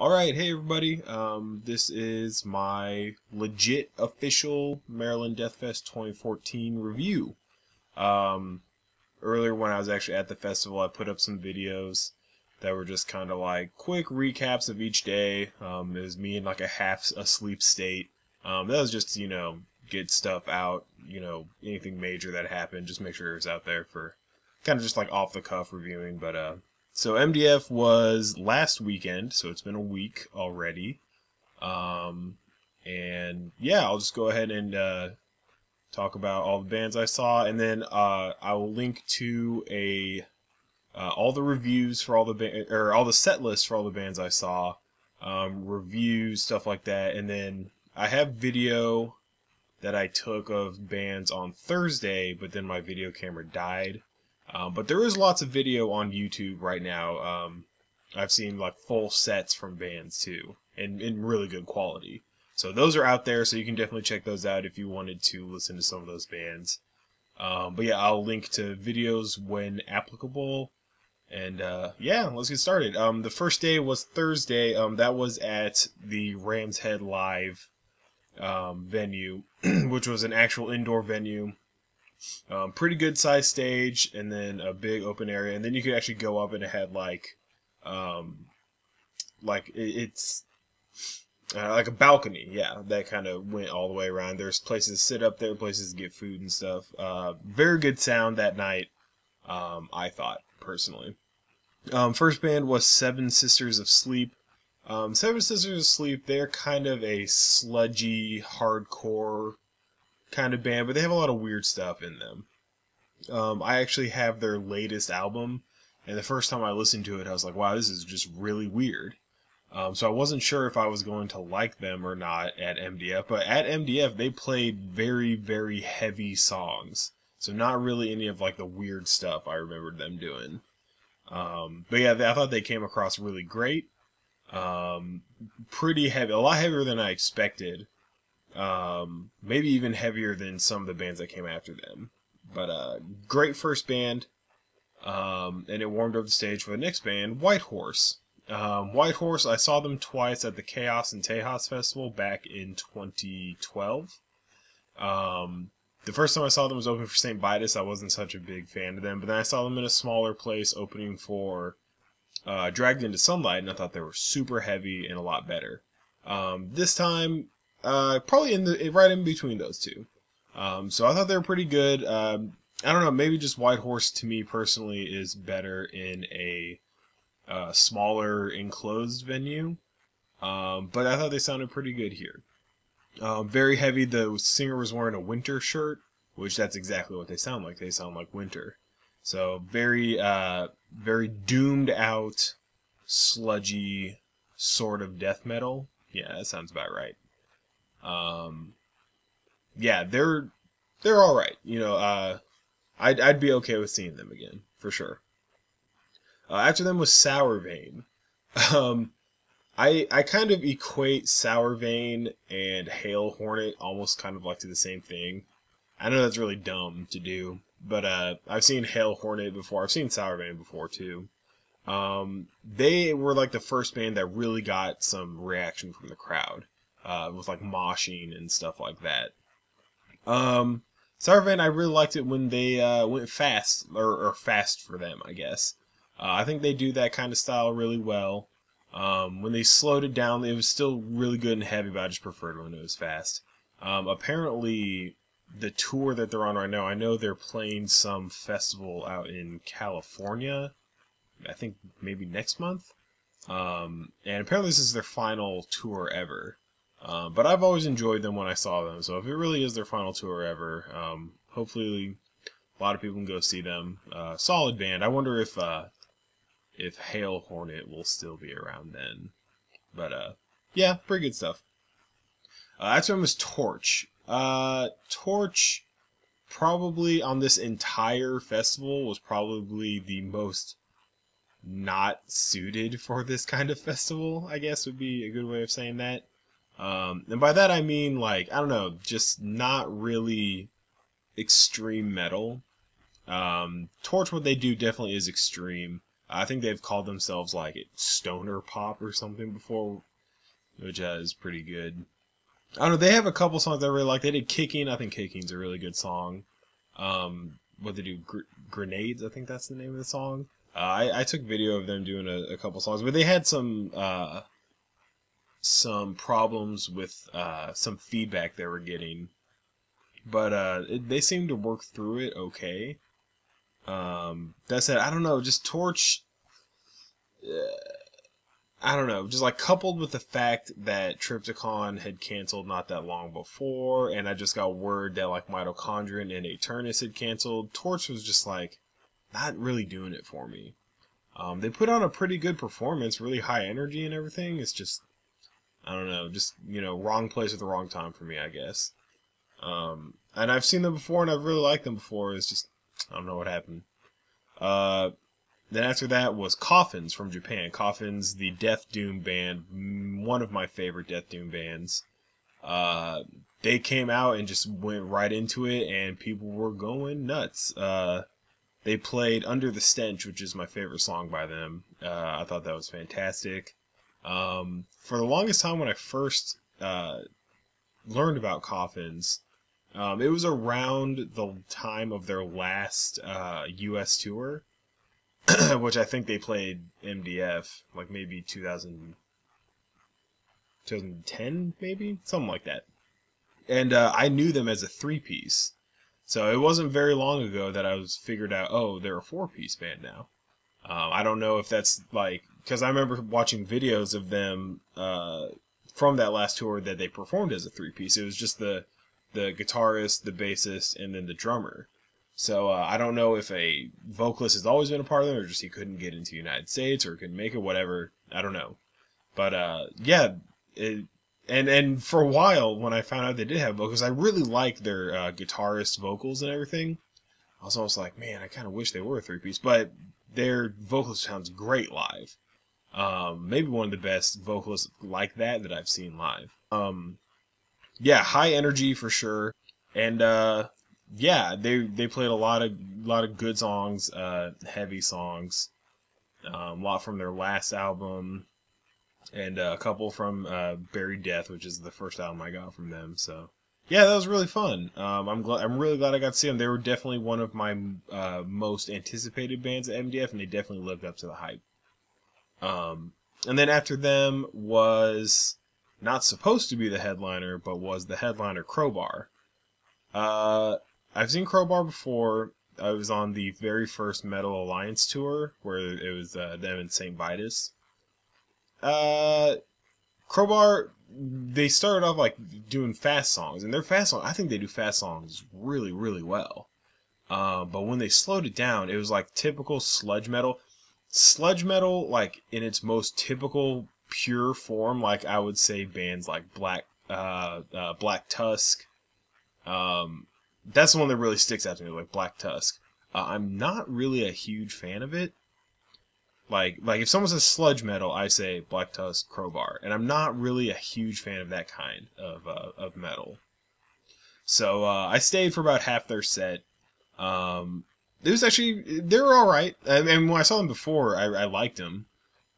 Alright, hey everybody, this is my legit official Maryland Deathfest 2014 review. Earlier when I was actually at the festival, I put up some videos that were just kind of like quick recaps of each day. It was me in like a half asleep state. That was just, get stuff out, anything major that happened, just make sure it was out there for kind of just like off the cuff reviewing, but so MDF was last weekend, so it's been a week already. And yeah, I'll just go ahead and talk about all the bands I saw, and then I will link to all the reviews for all the all the set lists for all the bands I saw, reviews, stuff like that, and then I have video that I took of bands on Thursday, but then my video camera died. But there is lots of video on YouTube right now. I've seen like full sets from bands too, and in really good quality. So those are out there, so you can definitely check those out if you wanted to listen to some of those bands. But yeah, I'll link to videos when applicable. And yeah, let's get started. The first day was Thursday. That was at the Ram's Head Live venue, which was an actual indoor venue. Pretty good sized stage, and then a big open area, and then you could actually go up, and it had it's like a balcony, yeah, that kind of went all the way around. There's places to sit up there, places to get food and stuff. Very good sound that night, I thought, personally. First band was Seven Sisters of Sleep. Seven Sisters of Sleep, they're kind of a sludgy, hardcore kind of band, but they have a lot of weird stuff in them. I actually have their latest album, and the first time I listened to it, I was like, wow, this is just really weird. So I wasn't sure if I was going to like them or not at MDF, but at MDF, they played very, very heavy songs. So not really any of like the weird stuff I remembered them doing. But yeah, I thought they came across really great. Pretty heavy, a lot heavier than I expected. Maybe even heavier than some of the bands that came after them. But great first band, and it warmed up the stage for the next band, Whitehorse. Whitehorse, I saw them twice at the Chaos and Tejas Festival back in 2012. The first time I saw them was opening for St. Vitus. I wasn't such a big fan of them, but then I saw them in a smaller place opening for Dragged Into Sunlight, and I thought they were super heavy and a lot better. This time, probably right in between those two. So I thought they were pretty good. I don't know, maybe just Whitehorse to me personally is better in a smaller enclosed venue. But I thought they sounded pretty good here. Very heavy. The singer was wearing a winter shirt, which that's exactly what they sound like. They sound like winter. So very, very doomed out, sludgy sort of death metal. Yeah, that sounds about right. Yeah, they're all right. I'd be okay with seeing them again for sure. After them was Sourvein. I kind of equate Sourvein and Hail Hornet almost kind of like to the same thing. I know that's really dumb to do, but I've seen Hail Hornet before. I've seen Sourvein before too. They were like the first band that really got some reaction from the crowd, with like moshing and stuff like that. Sourvein, I really liked it when they went fast, or fast for them, I guess. I think they do that kind of style really well. When they slowed it down, it was still really good and heavy, but I just preferred when it was fast. Apparently, the tour that they're on right now, I know they're playing some festival out in California, I think maybe next month. And apparently this is their final tour ever. But I've always enjoyed them when I saw them, so if it really is their final tour ever, hopefully a lot of people can go see them. Solid band. I wonder if Hail Hornet will still be around then. But yeah, pretty good stuff. After them was Torch. Torch, probably on this entire festival, was probably the most not suited for this kind of festival, I guess would be a good way of saying that. And by that I mean, like, I don't know, just not really extreme metal. Torch, what they do definitely is extreme. I think they've called themselves like stoner pop or something before, which is pretty good. I don't know, they have a couple songs I really like. They did Kicking. I think Kicking's a really good song. What they do, Grenades, I think that's the name of the song. I took video of them doing a couple songs, but they had some problems with some feedback they were getting. But they seemed to work through it okay. That said, I don't know, just Torch... I don't know, just like coupled with the fact that Triptykon had canceled not that long before, and I just got word that like Mitochondrion and Eternus had canceled, Torch was just like not really doing it for me. They put on a pretty good performance, really high energy and everything. It's just, I don't know, just, you know, wrong place at the wrong time for me, I guess. And I've seen them before and I've really liked them before. It's just, I don't know what happened. Then after that was Coffins from Japan. Coffins, the Death Doom band, one of my favorite Death Doom bands. They came out and just went right into it, and people were going nuts. They played Under the Stench, which is my favorite song by them. I thought that was fantastic. For the longest time when I first learned about Coffins, it was around the time of their last U.S. tour. Which I think they played MDF, like maybe 2010, maybe? Something like that. And I knew them as a 3-piece. So it wasn't very long ago that I was figured out, oh, they're a 4-piece band now. I don't know if that's like, because I remember watching videos of them from that last tour that they performed as a 3-piece. It was just the guitarist, the bassist, and then the drummer. So I don't know if a vocalist has always been a part of them, or just he couldn't get into the United States, or couldn't make it, whatever. I don't know. But yeah, and for a while when I found out they did have vocals, I really liked their guitarist vocals and everything. I was almost like, man, I kind of wish they were a 3-piece, but their vocalist sounds great live. Maybe one of the best vocalists like that I've seen live. Yeah, high energy for sure, and yeah, they played a lot of good songs, heavy songs, a lot from their last album, and a couple from Buried Death, which is the first album I got from them. So yeah, that was really fun. I'm really glad I got to see them. They were definitely one of my most anticipated bands at MDF, and they definitely lived up to the hype. And then after them was not supposed to be the headliner, but was the headliner, Crowbar. I've seen Crowbar before. I was on the very first Metal Alliance tour, where it was them and St. Vitus. Crowbar, they started off like doing fast songs, and their fast songs, I think they do fast songs really, really well. But when they slowed it down, it was like typical sludge metal. Sludge metal, like in its most typical pure form, like I would say bands like Black Tusk. That's the one that really sticks out to me, like Black Tusk. I'm not really a huge fan of it. Like if someone says sludge metal, I say Black Tusk, Crowbar, and I'm not really a huge fan of that kind of metal. So I stayed for about half their set. It was actually, they were all right. And when I saw them before, I liked them.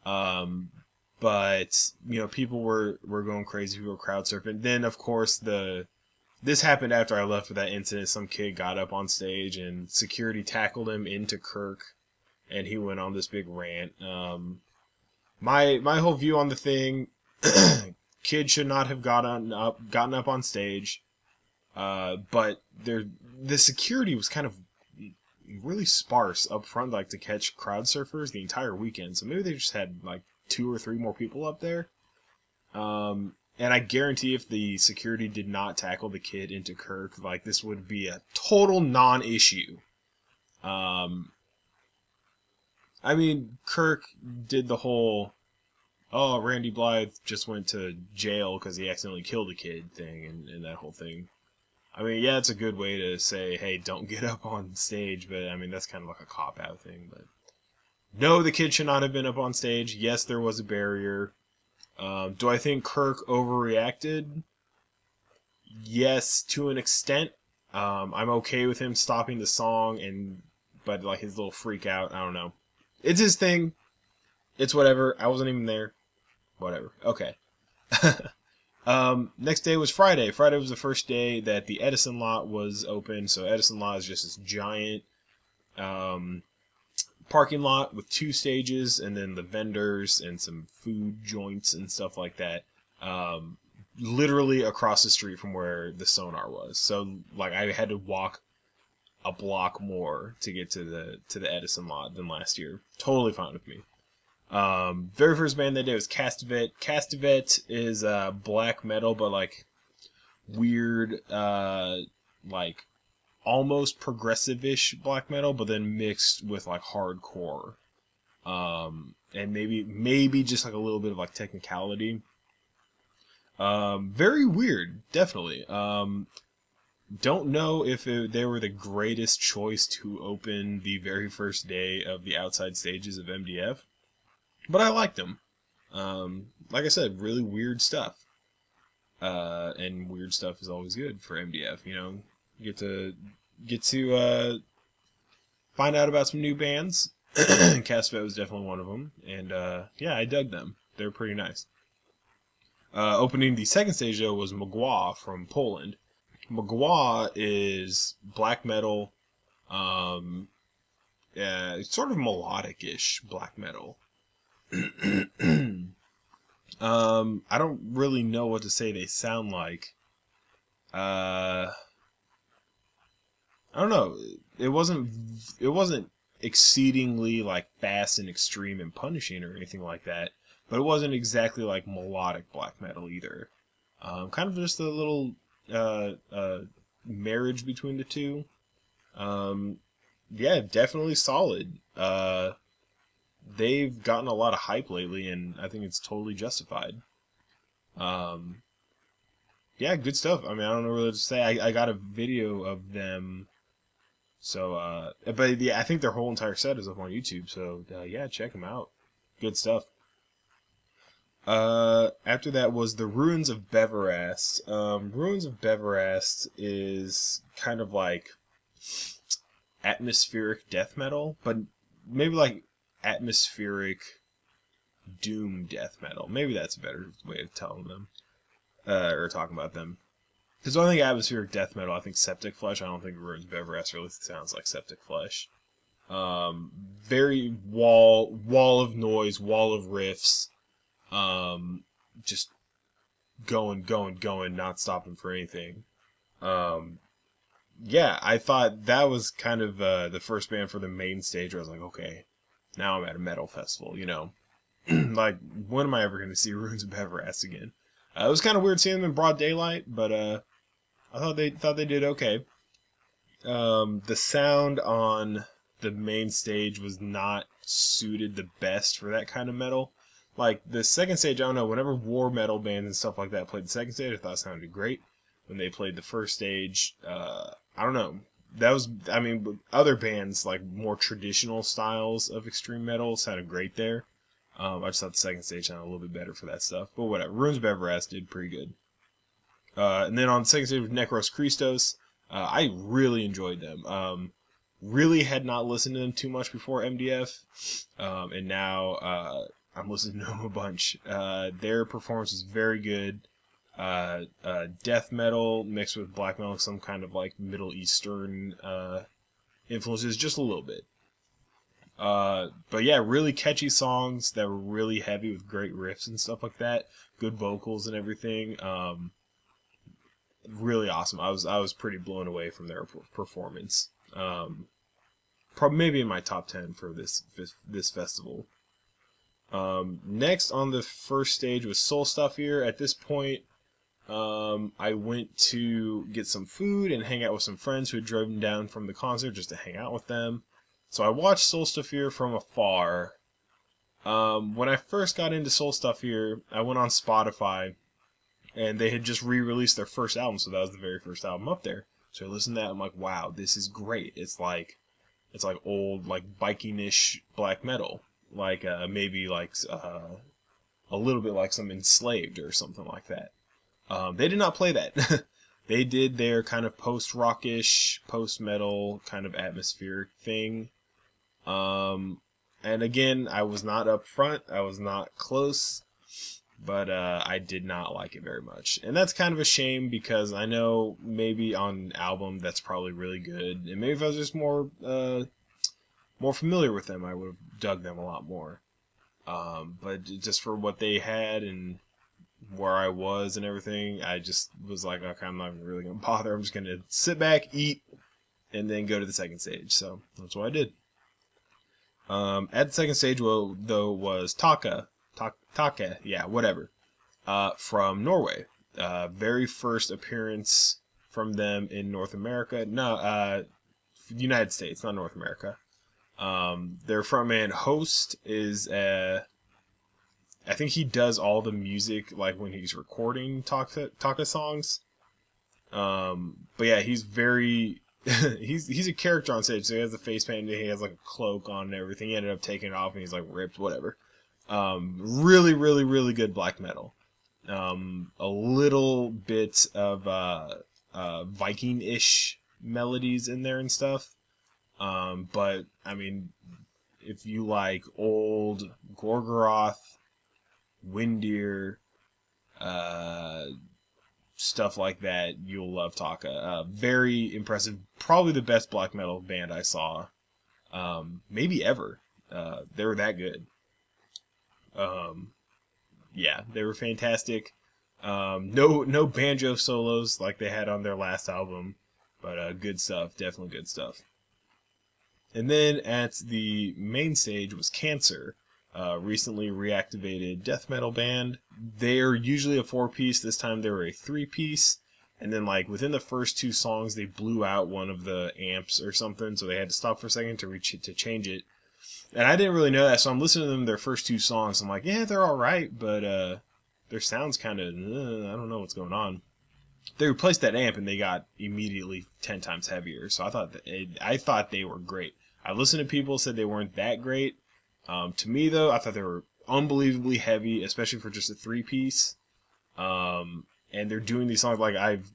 But you know, people were going crazy. People were crowd surfing. Then of course this happened after I left with that incident. Some kid got up on stage and security tackled him into Kirk, and he went on this big rant. My whole view on the thing, kid should not have gotten up on stage. But the security was kind of really sparse up front, like to catch crowd surfers the entire weekend. So maybe they just had like 2 or 3 more people up there. And I guarantee if the security did not tackle the kid into Kirk, like this would be a total non-issue. I mean, Kirk did the whole, oh, Randy Blythe just went to jail because he accidentally killed a kid thing, and that whole thing. I mean, yeah, it's a good way to say, hey, don't get up on stage, but I mean, that's kind of like a cop-out thing. But no, the kid should not have been up on stage. Yes, there was a barrier. Do I think Kirk overreacted? Yes, to an extent. I'm okay with him stopping the song, but like his little freak out, I don't know. It's his thing. It's whatever. I wasn't even there. Whatever. Okay. Next day was Friday. Friday was the first day that the Edison Lot was open. So Edison Lot is just this giant parking lot with 2 stages, and then the vendors and some food joints and stuff like that. Literally across the street from where the sonar was. So like I had to walk a block more to get to the Edison Lot than last year. Totally fine with me. Very first band that day was Castivet. Castivet is black metal, but like weird, like almost progressive-ish black metal, but then mixed with like hardcore, and maybe just like a little bit of like technicality. Very weird, definitely. Don't know if they were the greatest choice to open the very first day of the outside stages of MDF, but I liked them. Like I said, really weird stuff. And weird stuff is always good for MDF, you know. Get to find out about some new bands. Castivet was definitely one of them, and yeah, I dug them. They're pretty nice. Opening the second stage though was Mgla from Poland. Mgla is black metal, sort of melodic-ish black metal. I don't really know what to say they sound like. I don't know. It wasn't exceedingly like fast and extreme and punishing or anything like that, but it wasn't exactly like melodic black metal either. Kind of just a little marriage between the two. Yeah, definitely solid. They've gotten a lot of hype lately, and I think it's totally justified. Yeah, good stuff. I mean, I don't know what to say. I got a video of them. So, but yeah, I think their whole entire set is up on YouTube. So, yeah, check them out. Good stuff. After that was the Ruins of Beverast. Ruins of Beverast is kind of like atmospheric death metal, but maybe like atmospheric doom death metal. Maybe that's a better way of telling them, or talking about them. Because when I think atmospheric death metal, I think Septic Flesh. I don't think Ruins of Beverast really sounds like Septic Flesh. Very wall of noise, wall of riffs. Just going, not stopping for anything. Yeah, I thought that was kind of the first band for the main stage where I was like, okay, now I'm at a metal festival, you know. Like, when am I ever going to see Ruins of Beverast again? It was kind of weird seeing them in broad daylight, but I thought they did okay. The sound on the main stage was not suited the best for that kind of metal. Like, the second stage, I don't know, whenever war metal bands and stuff like that played the second stage, I thought it sounded great. When they played the first stage, I don't know. That was, I mean, other bands, like, more traditional styles of extreme metal sounded great there. I just thought the second stage sounded a little bit better for that stuff. But whatever. Ruins of Beverast did pretty good. And then on the second stage with Necros Christos, I really enjoyed them. Really had not listened to them too much before MDF. And now I'm listening to them a bunch. Their performance is very good. Death metal mixed with black metal, some kind of like Middle Eastern influences, just a little bit. But yeah, really catchy songs that were really heavy with great riffs and stuff like that. Good vocals and everything. Really awesome. I was pretty blown away from their performance. Probably maybe in my top 10 for this festival. Next on the first stage was Solstafir. At this point, I went to get some food and hang out with some friends who had driven down from the concert just to hang out with them. So I watched Solstafir from afar. When I first got into Solstafir, I went on Spotify, and they had just re-released their first album, so that was the very first album up there. So I listened to that, I'm like, wow, this is great. It's like old, like, biking-ish black metal. Like, maybe, like, a little bit like some Enslaved or something like that. They did not play that. They did their kind of post-rockish, post-metal kind of atmospheric thing. And And again, I was not up front. I was not close. But I did not like it very much. And that's kind of a shame because I know maybe on album that's probably really good. And maybe if I was just more familiar with them, I would have dug them a lot more. But just for what they had and where I was and everything, I just was like, okay, I'm not really going to bother. I'm just going to sit back, eat, and then go to the second stage. So that's what I did. At the second stage, though, was Taka, yeah, whatever, from Norway. Very first appearance from them in North America. No, United States, not North America. Their frontman Host is, I think he does all the music, like when he's recording Taka songs. But yeah, he's very, he's a character on stage, so he has the face paint, he has like a cloak on and everything. He ended up taking it off and he's like ripped, whatever. Really, really, really good black metal. A little bit of Viking-ish melodies in there and stuff. But I mean, if you like old Gorguts, Windir, stuff like that, you'll love Taka. Very impressive. Probably the best black metal band I saw, maybe ever. They were that good. Yeah, they were fantastic. No banjo solos like they had on their last album, but good stuff, definitely good stuff. And then at the main stage was Cancer, recently reactivated death metal band. They're usually a 4-piece. This time they were a 3-piece. And then, like, within the first 2 songs, they blew out one of the amps or something, so they had to stop for a second to change it. And I didn't really know that, so I'm listening to them, their first 2 songs. I'm like, yeah, they're alright, but their sound's kind of, I don't know what's going on. They replaced that amp, and they got immediately 10 times heavier, so I thought they were great. I listened to people said they weren't that great. To me, though, I thought they were unbelievably heavy, especially for just a 3-piece. And they're doing these songs, like, I've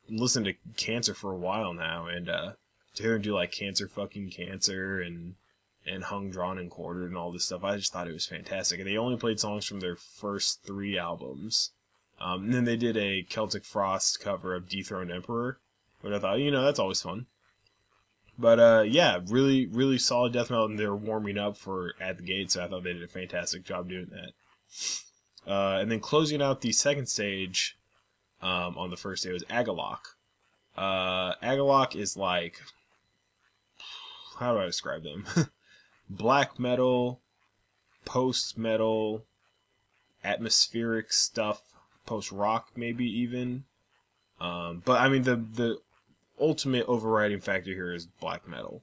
listened to Cancer for a while now, and to hear them do, like, Cancer fucking Cancer, and Hung, Drawn, and Quartered, and all this stuff, I just thought it was fantastic. And they only played songs from their first 3 albums. And then they did a Celtic Frost cover of Dethroned Emperor, but I thought, that's always fun. But, yeah, really, really solid death metal, and they were warming up for At the Gate, so I thought they did a fantastic job doing that. And then closing out the second stage, on the first day was Agalloch. Agalloch is like, how do I describe them? Black metal, post-metal, atmospheric stuff, post-rock maybe even. But, I mean, the ultimate overriding factor here is black metal.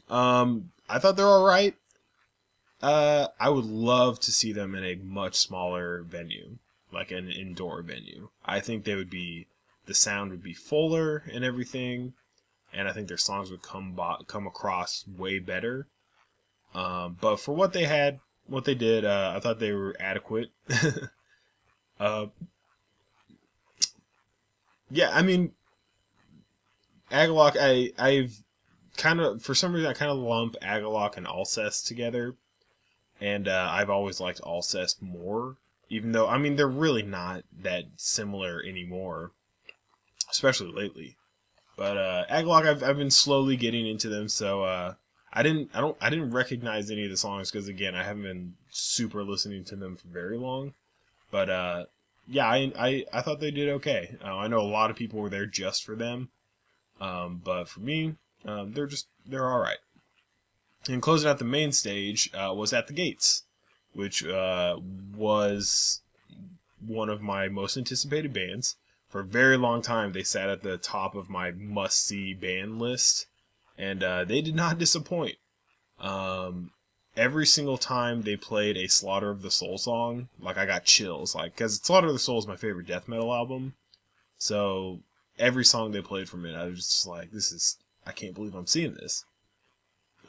I thought they're alright. I would love to see them in a much smaller venue, like an indoor venue. I think the sound would be fuller and everything, and I think their songs would come across way better. But for what they did, I thought they were adequate. Yeah, I mean, Agalloch, I've kind of, for some reason, I kind of lump Agalloch and Alcest together, and I've always liked Alcest more, even though, I mean, they're really not that similar anymore, especially lately. But Agalloch, I've been slowly getting into them, so I didn't recognize any of the songs because, again, I haven't been super listening to them for very long. But yeah, I thought they did okay. I know a lot of people were there just for them. But for me, they're alright. And closing out the main stage was At the Gates, which was one of my most anticipated bands. For a very long time, they sat at the top of my must-see band list, and they did not disappoint. Every single time they played a Slaughter of the Soul song, like, I got chills, like, because Slaughter of the Soul is my favorite death metal album, so every song they played from it, I was just like, I can't believe I'm seeing this.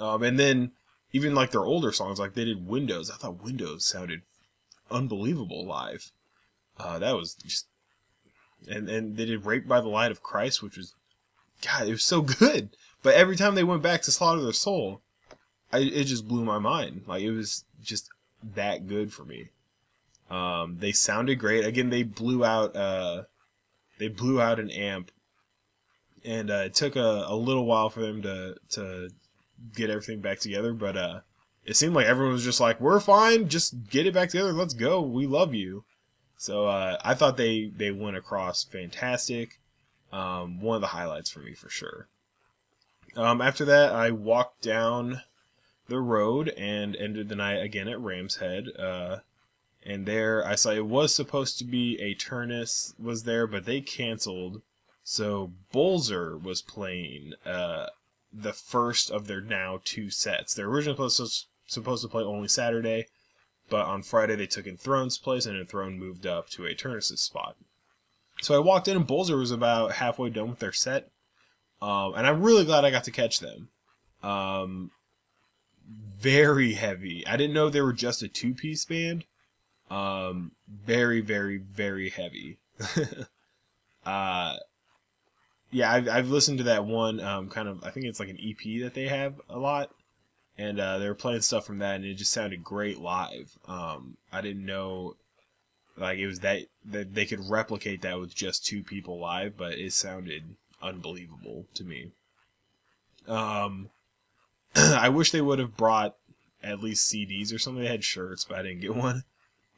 And then, even like their older songs, like they did Windows. I thought Windows sounded unbelievable live. That was just, and they did Raped by the Light of Christ, which was, God, it was so good. But every time they went back to Slaughter Their Soul, it just blew my mind. Like, it was just that good for me. They sounded great. Again, they blew out an amp, and it took a little while for them to get everything back together, but it seemed like everyone was just like, we're fine, just get it back together, let's go, we love you. So I thought they went across fantastic. One of the highlights for me, for sure. After that, I walked down the road and ended the night again at Ram's Head. And there I saw it was supposed to be a Turnus was there, but they canceled. So Bolzer was playing the first of their now 2 sets. They're originally supposed to play only Saturday, but on Friday they took Enthrone's place, and Enthroned moved up to a Turnus' spot. So I walked in, and Bolzer was about halfway done with their set, and I'm really glad I got to catch them. Very heavy. I didn't know they were just a 2-piece band. Very, very, very heavy. Yeah, I've listened to that one, kind of, I think it's like an EP that they have a lot, and they were playing stuff from that, and it just sounded great live. I didn't know, like, it was that they could replicate that with just 2 people live, but it sounded unbelievable to me. I wish they would have brought at least CDs or something. They had shirts, but I didn't get one.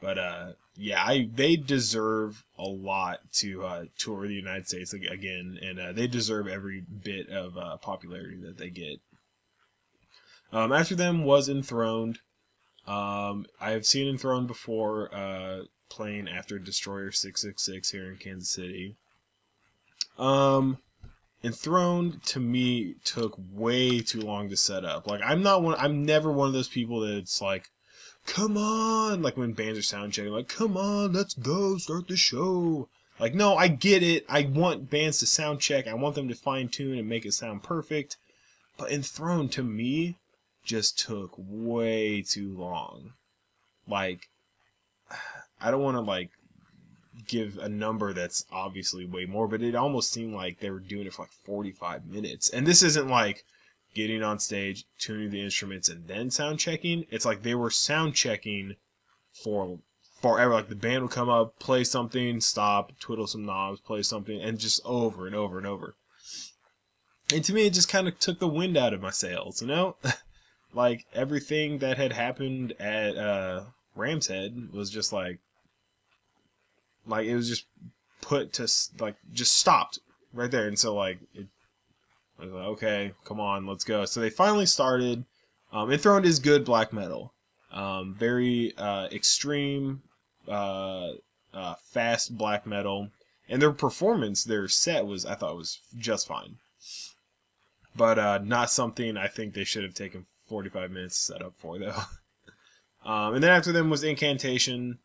But yeah, they deserve a lot to tour the United States again, and they deserve every bit of popularity that they get. After them was Enthroned. I have seen Enthroned before, playing after Destroyer 666 here in Kansas City. Enthroned to me took way too long to set up. Like, I'm never one of those people that's like, come on, like when bands are sound checking, like, come on, let's go, start the show. Like, no, I get it. I want bands to sound check. I want them to fine tune and make it sound perfect. But Enthroned to me just took way too long. Like, I don't want to like give a number that's obviously way more, but it almost seemed like they were doing it for like 45 minutes. And this isn't like getting on stage, tuning the instruments, and then sound checking. It's like they were sound checking for forever. Like, the band would come up, play something, stop, twiddle some knobs, play something, and just over and over and over. And to me, it just kind of took the wind out of my sails, you know? Like, everything that had happened at Ram's Head was just like it was just put to, like, just stopped right there. And so, like, I was like, okay, come on, let's go. So they finally started. Enthroned is good black metal. Very extreme, fast black metal. And their performance, their set I thought was just fine. But not something I think they should have taken 45 minutes to set up for, though. And then after them was Incantation,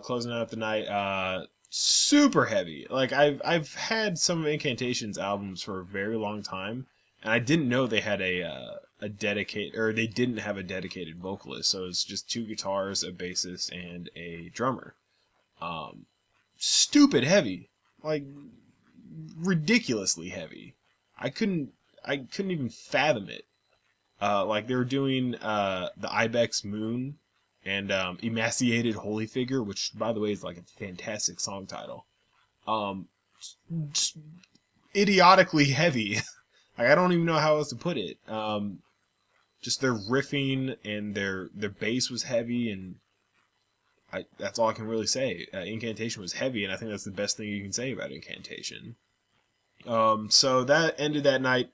closing out the night. Super heavy. Like, I've had some of Incantation's albums for a very long time, and I didn't know they had a dedicated, or they didn't have a dedicated vocalist. So it's just 2 guitars, a bassist, and a drummer. Stupid heavy, like ridiculously heavy. I couldn't even fathom it. Like, they were doing the Ibex Moon and Emaciated Holy Figure, which, by the way, is like a fantastic song title. Just idiotically heavy. Like, I don't even know how else to put it. Just their riffing and their bass was heavy, and that's all I can really say. Incantation was heavy, and I think that's the best thing you can say about Incantation. So that ended that night.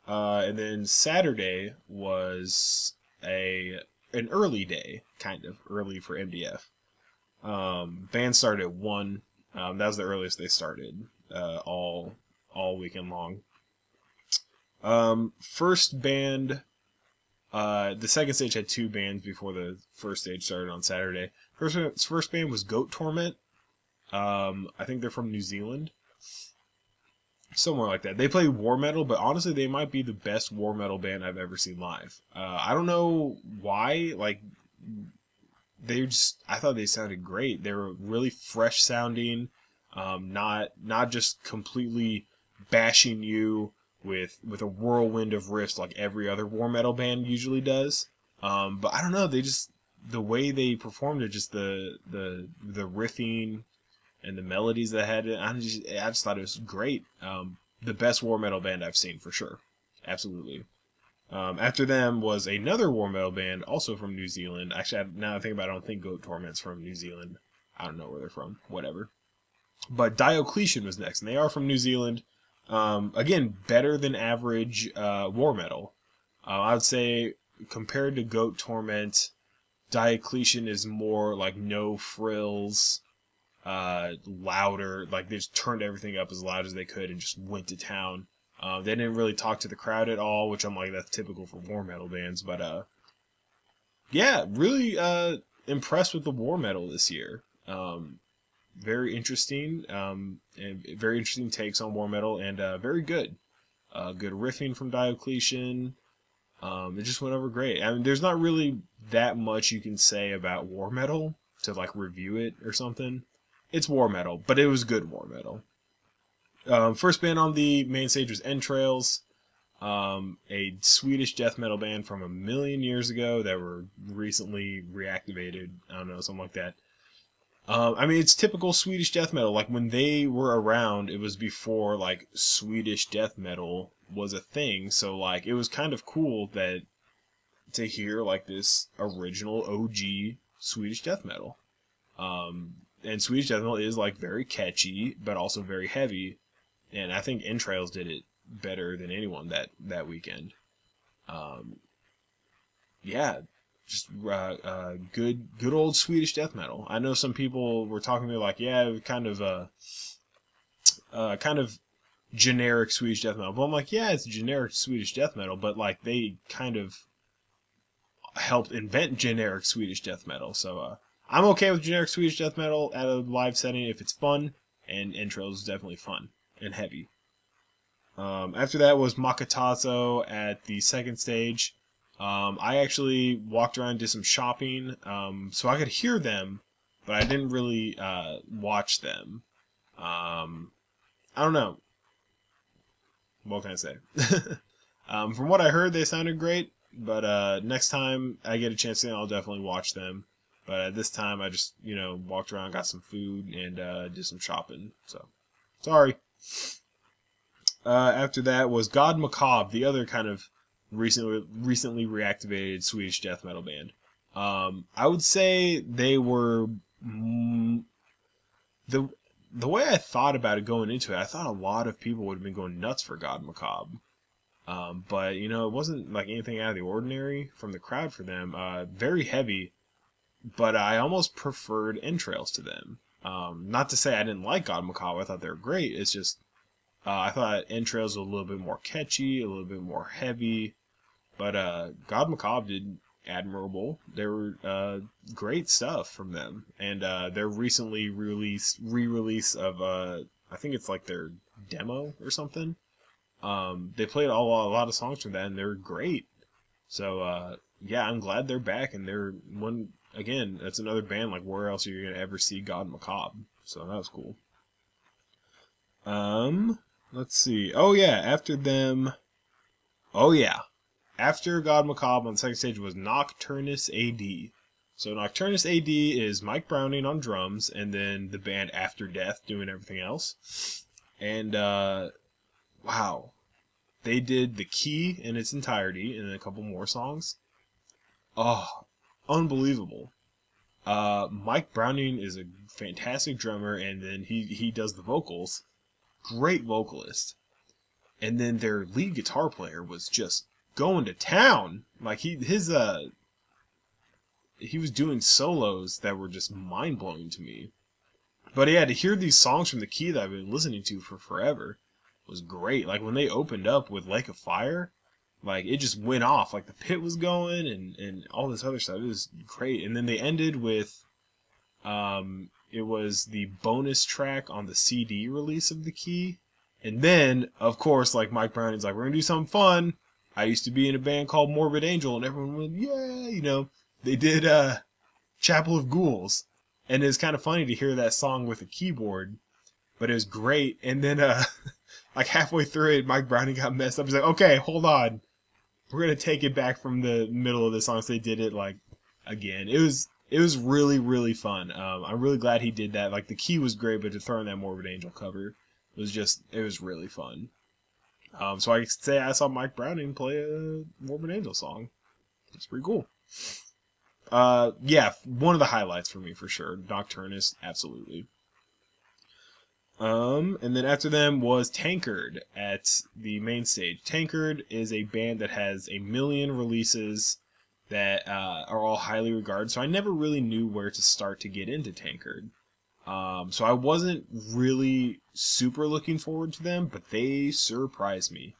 And then Saturday was an early day, kind of early for MDF. Band started at 1. That was the earliest they started, all weekend long. First band, the second stage had 2 bands before the first stage started on Saturday. First band was Goat Torment. I think they're from New Zealand. Somewhere like that. They play war metal, but honestly, they might be the best war metal band I've ever seen live. I don't know why. Like, I thought they sounded great. They were really fresh sounding, not just completely bashing you with a whirlwind of riffs like every other war metal band usually does. But I don't know, the way they performed it, just the riffing and the melodies that had it, I just thought it was great. The best war metal band I've seen for sure, absolutely. After them was another war metal band, also from New Zealand. Actually, now I think about it, I don't think Goat Torment's from New Zealand. I don't know where they're from, whatever. But Diocletian was next, and they are from New Zealand. Again, better than average war metal. I would say, compared to Goat Torment, Diocletian is more like no frills, louder. Like, they just turned everything up as loud as they could and just went to town. They didn't really talk to the crowd at all, which I'm like, that's typical for war metal bands. But yeah, really impressed with the war metal this year. Very interesting, and very interesting takes on war metal, and very good. Good riffing from Diocletian. It just went over great. I mean, there's not really that much you can say about war metal to like review it or something. It's war metal, but it was good war metal. First band on the main stage was Entrails, a Swedish death metal band from a million years ago that were recently reactivated. I don't know, something like that. I mean, it's typical Swedish death metal. Like, when they were around, it was before, like, Swedish death metal was a thing. So, like, it was kind of cool to hear, like, this original OG Swedish death metal. And Swedish death metal is, like, very catchy, but also very heavy. And I think Entrails did it better than anyone that weekend. Yeah, just good old Swedish death metal. I know some people were talking to me like, yeah, it was kind of generic Swedish death metal. But I'm like, yeah, it's generic Swedish death metal, but like they kind of helped invent generic Swedish death metal. So I'm okay with generic Swedish death metal at a live setting if it's fun, and Entrails is definitely fun and heavy. After that was Makatazo at the second stage. I actually walked around and did some shopping, so I could hear them, but I didn't really watch them. I don't know. What can I say? From what I heard, they sounded great, but next time I get a chance to, I'll definitely watch them. But at this time, I just, walked around, got some food, and did some shopping. So, sorry. After that was God Macabre, the other kind of recently reactivated Swedish death metal band. I would say they were the way I thought about it going into it. I thought a lot of people would have been going nuts for God Macabre, but it wasn't like anything out of the ordinary from the crowd for them. Very heavy, but I almost preferred Entrails to them. Not to say I didn't like God Macabre. I thought they were great. It's just I thought Entrails were a little bit more catchy, a little bit more heavy. But God Macabre did admirable. There were great stuff from them. And their recently re-release of, I think it's like their demo or something. They played a lot of songs from that, and they're great. So, yeah, I'm glad they're back. And they're again, that's another band, like, where else are you going to ever see God Macabre? So that was cool. Let's see. Oh, yeah, after them... Oh, yeah. After God Macabre on the second stage was Nocturnus AD. So Nocturnus AD is Mike Browning on drums, and then the band After Death doing everything else. And, wow. They did the key in its entirety, and then a couple more songs. Oh, unbelievable. Mike Browning is a fantastic drummer, and then he does the vocals. Great vocalist. And then their lead guitar player was just going to town. Like he was doing solos that were just mind blowing to me. But yeah, to hear these songs from the key that I've been listening to for forever was great. Like when they opened up with Lake of Fire, like it just went off. Like the pit was going and all this other stuff. It was great. And then they ended with it was the bonus track on the CD release of the key. And then, of course, like Mike Browning's like, we're gonna do something fun. I used to be in a band called Morbid Angel, and everyone went, yeah, They did Chapel of Ghouls. And it's kind of funny to hear that song with a keyboard, but it was great. And then I like halfway through it, Mike Browning got messed up. He's like, okay, hold on. We're going to take it back from the middle of the song. So they did it, like, again. It was really, really fun. I'm really glad he did that. Like, the key was great, but to throw in that Morbid Angel cover it was really fun. So I could say I saw Mike Browning play a Morbid Angel song. It's pretty cool. Yeah, one of the highlights for me, for sure. Nocturnus, absolutely. And then after them was Tankard at the main stage. Tankard is a band that has 1 million releases that are all highly regarded, so I never really knew where to start to get into Tankard. So I wasn't really super looking forward to them, but they surprised me.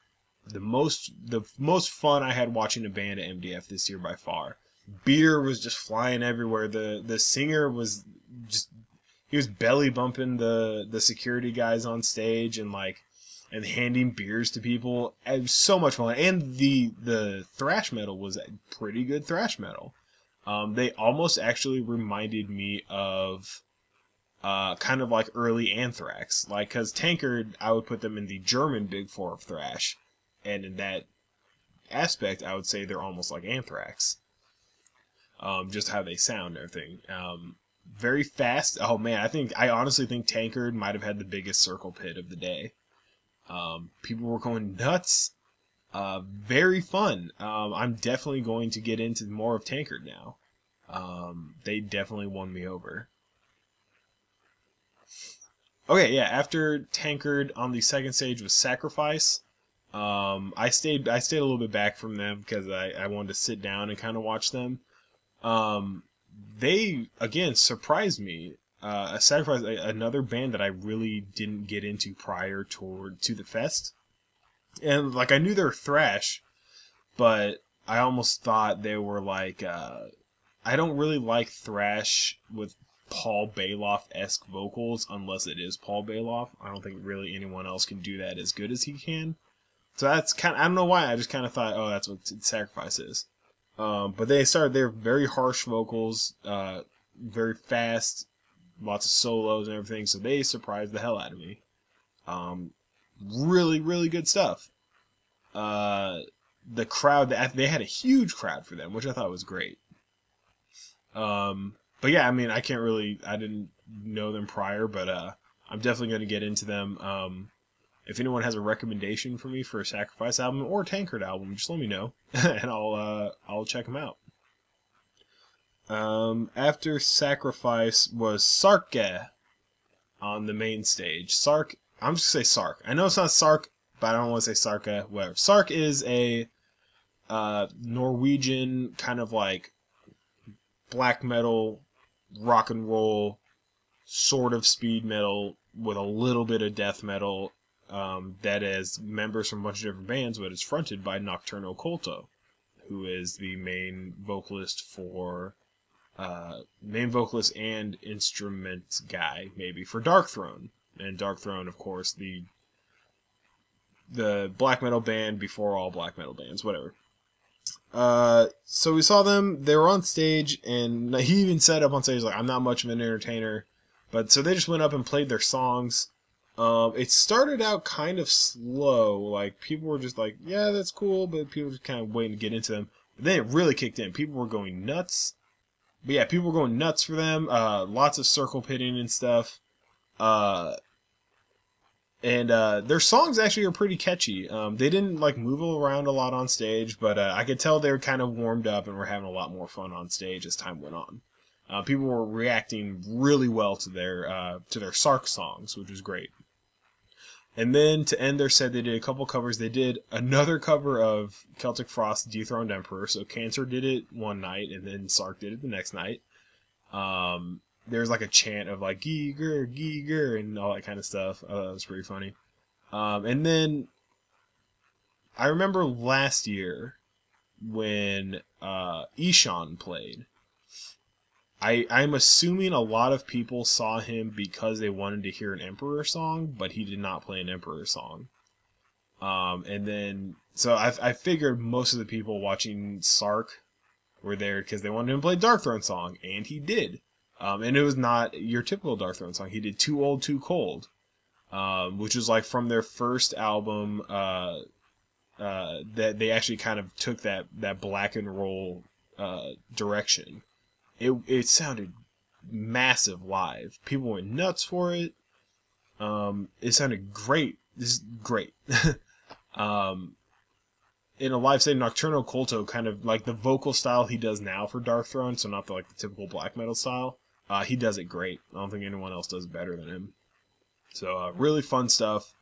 The most fun I had watching a band at MDF this year by far. Beer was just flying everywhere. The singer was just, he was belly bumping the security guys on stage and handing beers to people. It was so much fun. And the thrash metal was pretty good thrash metal. They almost actually reminded me of kind of like early Anthrax. Like, because Tankard, I would put them in the German Big Four of thrash. And in that aspect, I would say they're almost like Anthrax. Just how they sound and everything. Very fast. Oh man, I honestly think Tankard might have had the biggest circle pit of the day. People were going nuts. Very fun. I'm definitely going to get into more of Tankard now. They definitely won me over. Okay, yeah, after Tankard on the second stage was Sacrifice. I stayed a little bit back from them because I wanted to sit down and kind of watch them. They, again, surprised me. Sacrifice, another band that I really didn't get into prior to the fest. And, like, I knew they were thrash, but I almost thought they were, like, I don't really like thrash with Paul Bailoff-esque vocals unless it is Paul Bailoff. I don't think really anyone else can do that as good as he can. So that's kind of, I don't know why, I just kind of thought, oh, that's what Sacrifice is. But they're very harsh vocals, very fast, lots of solos and everything, so they surprised the hell out of me. Really, really good stuff. The crowd, they had a huge crowd for them, which I thought was great. But yeah, I mean, I didn't know them prior, but I'm definitely going to get into them. If anyone has a recommendation for me for a Sacrifice album or a Tankard album, just let me know, and I'll check them out. After Sacrifice was Sarke on the main stage. Sark, I'm just gonna say Sark. I know it's not Sark, but I don't want to say Sarke. Whatever. Sark is a Norwegian kind of like black metal, rock and roll, sort of speed metal with a little bit of death metal. That is members from a bunch of different bands, but it's fronted by Nocturnal Culto, who is the main vocalist and instrument guy, maybe, for Darkthrone. And Darkthrone, of course, the black metal band before all black metal bands, whatever. So we saw them, they were on stage, and he even said up on stage, like, I'm not much of an entertainer, but so they just went up and played their songs. It started out kind of slow, like, people were just like, yeah, that's cool, but people were just kind of waiting to get into them. But then it really kicked in. People were going nuts. But yeah, people were going nuts for them. Lots of circle pitting and stuff. And their songs actually are pretty catchy. They didn't, like, move around a lot on stage, but I could tell they were kind of warmed up and were having a lot more fun on stage as time went on. People were reacting really well to their Sark songs, which was great. And then to end their set, they did a couple covers. They did another cover of Celtic Frost's Dethroned Emperor. So Cancer did it one night, and then Sark did it the next night. There's like a chant of like Giger, Giger, and all that kind of stuff. That was pretty funny. And then I remember last year when Ishan played. I'm assuming a lot of people saw him because they wanted to hear an Emperor song, but he did not play an Emperor song. And then, so I figured most of the people watching Sark were there because they wanted him to play Darkthrone song, and he did. And it was not your typical Darkthrone song. He did Too Old, Too Cold. which was like from their first album. That they actually kind of took that black and roll direction. It sounded massive live. People went nuts for it. It sounded great. This is great. In a live setting, Nocturnal Culto, kind of like the vocal style he does now for Darkthrone, so not the typical black metal style. He does it great. I don't think anyone else does better than him. So really fun stuff.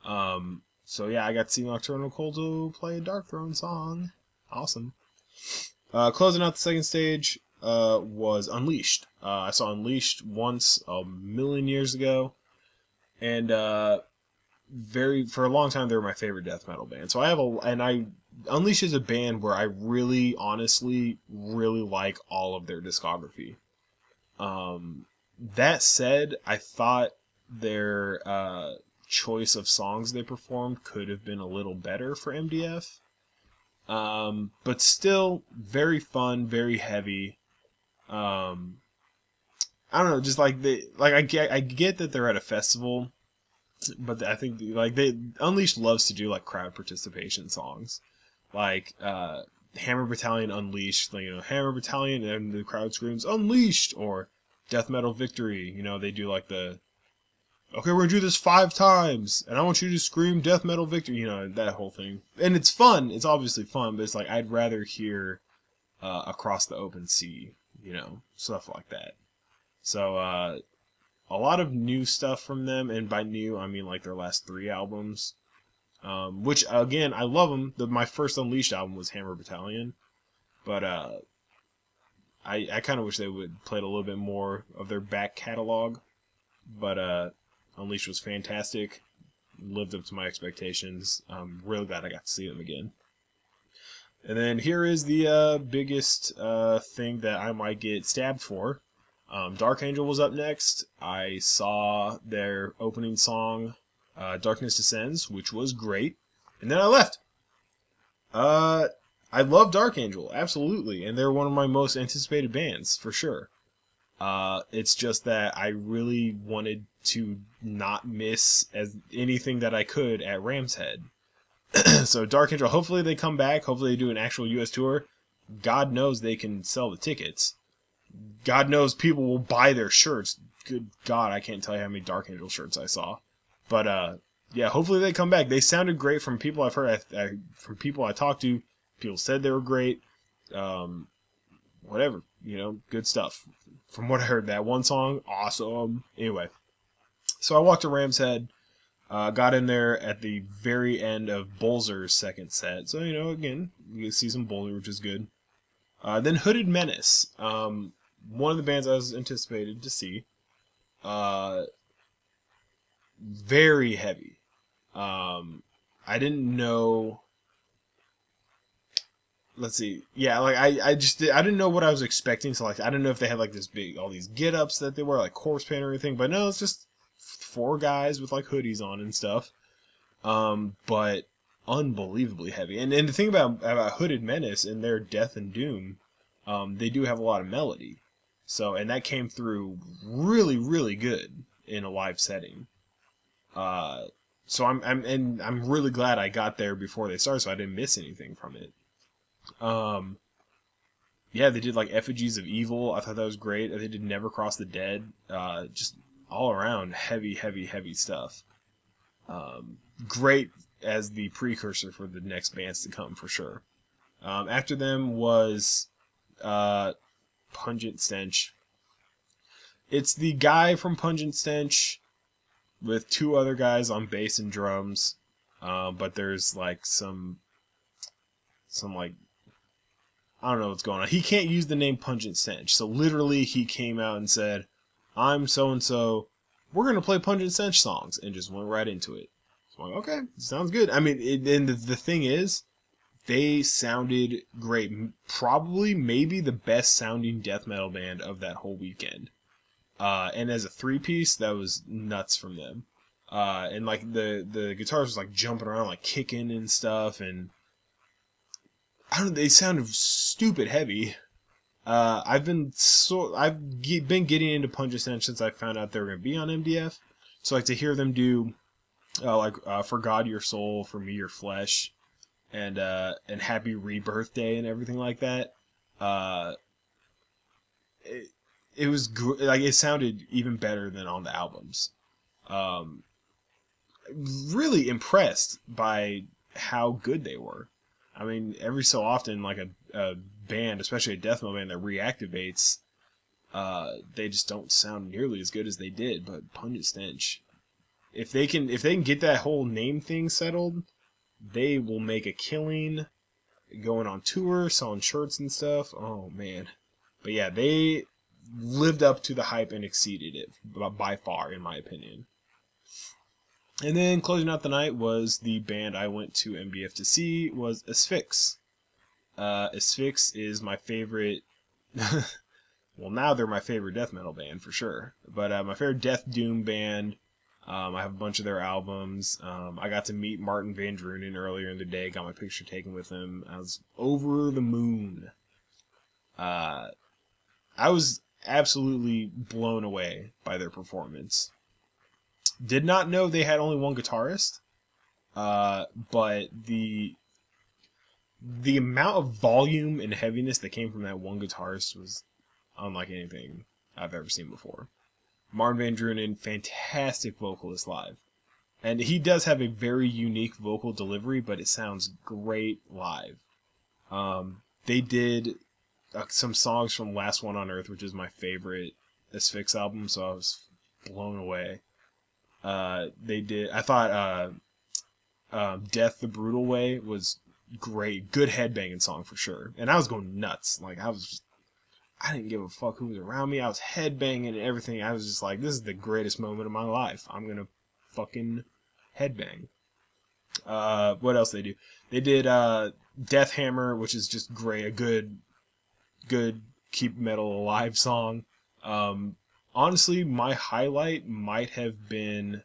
So yeah, I got to see Nocturnal Culto play a Darkthrone song. Awesome. Closing out the second stage was Unleashed. I saw Unleashed once a million years ago, and for a long time they were my favorite death metal band. So Unleashed is a band where I really, honestly, really like all of their discography. That said, I thought their choice of songs they performed could have been a little better for MDF. But still very fun, very heavy. I don't know, just like I get that they're at a festival, but I think Unleashed loves to do like crowd participation songs, like Hammer Battalion Unleashed, Hammer Battalion and the crowd screams Unleashed, or Death Metal Victory. They do like okay, we're gonna do this 5 times, and I want you to scream Death Metal Victory, that whole thing. And it's fun, it's obviously fun, but it's like, I'd rather hear Across the Open Sea, stuff like that. So, a lot of new stuff from them, and by new, I mean like their last 3 albums. Which, again, I love them. My first Unleashed album was Hammer Battalion, but I kind of wish they would play a little bit more of their back catalog. But Unleashed was fantastic, lived up to my expectations. I'm really glad I got to see them again. And then here is the biggest thing that I might get stabbed for. Dark Angel was up next. I saw their opening song, Darkness Descends, which was great. And then I left. I love Dark Angel, absolutely. And they're one of my most anticipated bands, for sure. It's just that I really wanted to not miss anything that I could at Ram's Head. So Dark Angel, hopefully they come back. Hopefully they do an actual US tour. God knows they can sell the tickets. God knows people will buy their shirts. Good God, I can't tell you how many Dark Angel shirts I saw. But yeah, hopefully they come back. They sounded great from people I've heard. From people I talked to, people said they were great. Whatever, good stuff. From what I heard, that one song, awesome. Anyway, so I walked to Ram's Head, got in there at the very end of Bolzer's second set. So, again, you can see some Bolzer, which is good. Then Hooded Menace, one of the bands I was anticipated to see. Very heavy. I didn't know... Let's see. Yeah, I didn't know what I was expecting. So I didn't know if they had all these get-ups that they wear, like corpse paint or anything. But no, it's just 4 guys with hoodies on and stuff. But unbelievably heavy. And the thing about Hooded Menace and their Death and Doom, they do have a lot of melody. So, and that came through really, really good in a live setting. So I'm really glad I got there before they started, so I didn't miss anything from it. Yeah, they did Effigies of Evil. I thought that was great. They did Never Cross the Dead. Just all around heavy, heavy, heavy stuff. Great as the precursor for the next bands to come, for sure. After them was Pungent Stench. It's the guy from Pungent Stench with 2 other guys on bass and drums. But there's some I don't know what's going on. He can't use the name Pungent Stench. So literally he came out and said, I'm so-and-so. We're going to play Pungent Stench songs. And just went right into it. So I'm like, okay, sounds good. I mean, and the thing is, they sounded great. Probably, maybe the best sounding death metal band of that whole weekend. And as a 3-piece, that was nuts from them. And the guitars was jumping around, kicking and stuff. And I don't know, they sounded stupid heavy. I've been getting into Pungent Stench since I found out they were going to be on MDF. So like to hear them do For God Your Soul, For Me Your Flesh, and Happy Rebirth Day and everything like that. It was like it sounded even better than on the albums. Really impressed by how good they were. I mean, every so often, like a band, especially a death metal band that reactivates, they just don't sound nearly as good as they did. But Pungent Stench, if they can get that whole name thing settled, they will make a killing, going on tour, selling shirts and stuff. Oh man, but yeah, they lived up to the hype and exceeded it by far, in my opinion. And then closing out the night was the band I went to MBF to see, was Asphyx. Asphyx is my favorite. Well, now they're my favorite death metal band for sure. But my favorite death doom band. I have a bunch of their albums. I got to meet Martin Van Drunen earlier in the day. Got my picture taken with him. I was over the moon. I was absolutely blown away by their performance. Did not know they had only one guitarist, but the amount of volume and heaviness that came from that one guitarist was unlike anything I've ever seen before. Martin Van Drunen, fantastic vocalist live. And he does have a very unique vocal delivery, but it sounds great live. They did some songs from Last One on Earth, which is my favorite Asphyx album, so I was blown away. They did. I thought Death the Brutal Way was great. Good headbanging song for sure. And I was going nuts. Like, I didn't give a fuck who was around me. I was headbanging and everything. I was just like, this is the greatest moment of my life. I'm going to fucking headbang. What else they do? They did Death Hammer, which is just great. A good Keep Metal Alive song. Honestly, my highlight might have been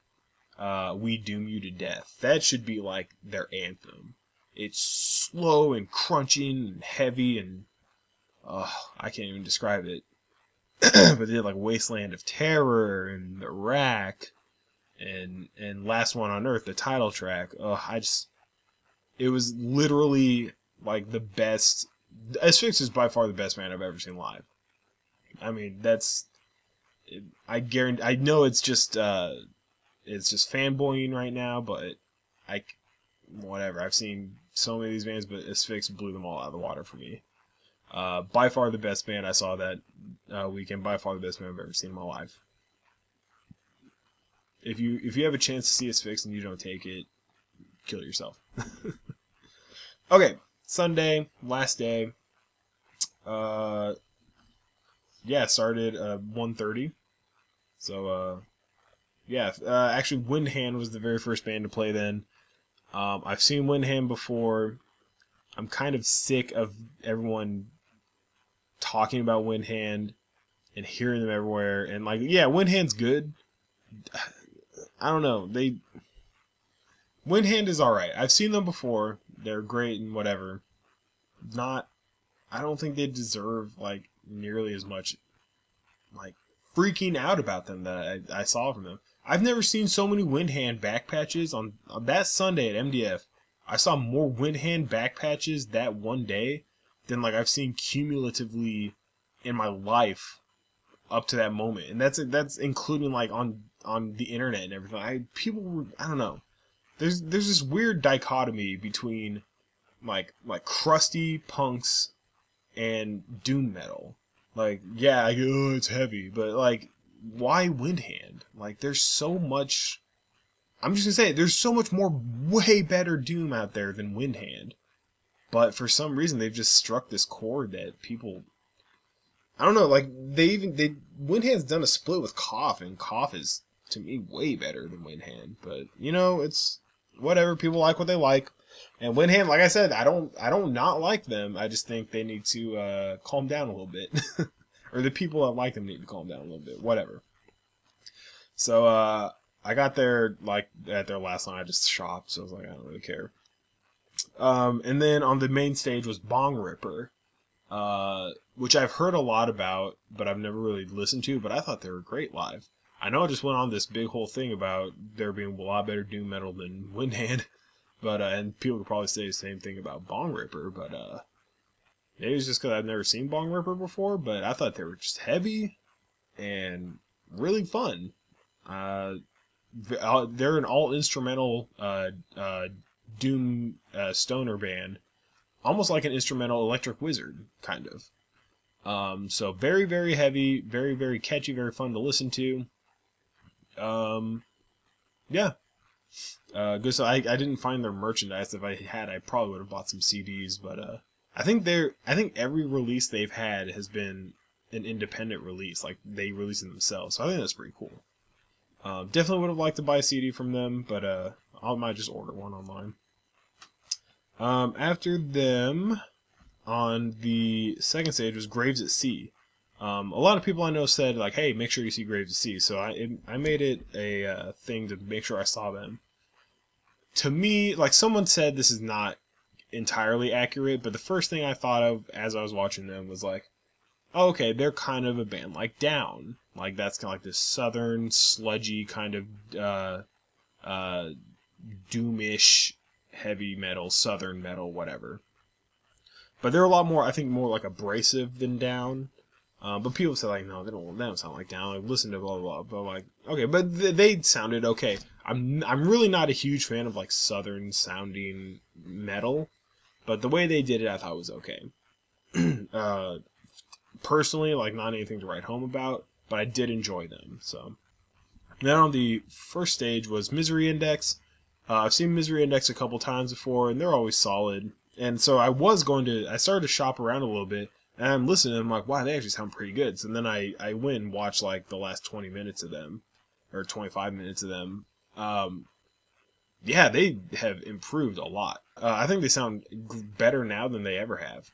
We Doom You to Death. That should be like their anthem. It's slow and crunching and heavy and I can't even describe it. But they did like Wasteland of Terror and The Rack and Last One on Earth, the title track. It was literally like the best. Asphyx is by far the best band I've ever seen live. I mean, I guarantee. I know it's just fanboying right now, but whatever. I've seen so many of these bands, but Asphyx blew them all out of the water for me. By far the best band I saw that weekend. By far the best band I've ever seen in my life. If you have a chance to see Asphyx and you don't take it, kill yourself. Okay, Sunday, last day. Started at 1:30. So actually Windhand was the very first band to play then. I've seen Windhand before. I'm kind of sick of everyone talking about Windhand and hearing them everywhere. And like, yeah, Windhand's good. I don't know. Windhand is alright. I've seen them before. They're great and whatever. I don't think they deserve like nearly as much like freaking out about them that I saw from them. I've never seen so many Windhand back patches on that Sunday at MDF. I saw more Windhand back patches that one day than like I've seen cumulatively in my life up to that moment, and that's including like on the internet and everything. I don't know. There's this weird dichotomy between like crusty punks and doom metal. Like, yeah, it's heavy, but like, why Windhand? Like, there's so much. I'm just gonna say, there's so much more way better doom out there than Windhand. But for some reason, they've just struck this chord that people. I don't know, like, Windhand's done a split with Cough, and Cough is, to me, way better than Windhand. But, it's whatever, people like what they like. And Windhand, like I said, I don't not like them. I just think they need to calm down a little bit. Or the people that like them need to calm down a little bit. Whatever. So, I got there, like, at their last song. I just shopped, so I was like, I don't really care. And then on the main stage was Bong Ripper, which I've heard a lot about, but I've never really listened to, but I thought they were great live. I know I just went on this big whole thing about there being a lot better doom metal than Windhand, but and people could probably say the same thing about Bong Ripper, but maybe it's just because I've never seen Bong Ripper before, but I thought they were just heavy and really fun. They're an all-instrumental doom stoner band, almost like an instrumental Electric Wizard, kind of. So very, very heavy, very, very catchy, very fun to listen to. Yeah. Good. So I didn't find their merchandise. If I had, I probably would have bought some CDs, but I think every release they've had has been an independent release, like they release it themselves. So I think that's pretty cool. Definitely would have liked to buy a CD from them, but I might just order one online. After them, on the second stage was Graves at Sea. A lot of people I know said, like, hey, make sure you see Graves at Sea. So I made it a thing to make sure I saw them. To me, like, someone said this is not entirely accurate, but the first thing I thought of as I was watching them was like, oh, okay, they're kind of a band like Down. Like, that's kind of like this southern, sludgy kind of doomish heavy metal, southern metal, whatever. But they're a lot more, I think, more like abrasive than Down. But people say, like, no, they don't sound like Down. Like, listen to blah, blah, blah. But, like, okay, but they sounded okay. I'm really not a huge fan of, like, southern sounding metal. But the way they did it, I thought was okay. Personally, like, not anything to write home about, but I did enjoy them, so. Then on the first stage was Misery Index. I've seen Misery Index a couple times before, and they're always solid. And so I started to shop around a little bit, and I'm listening, and I'm like, wow, they actually sound pretty good. So then I went and watched, like, the last 20 minutes of them, or 25 minutes of them. Yeah, they have improved a lot. I think they sound better now than they ever have.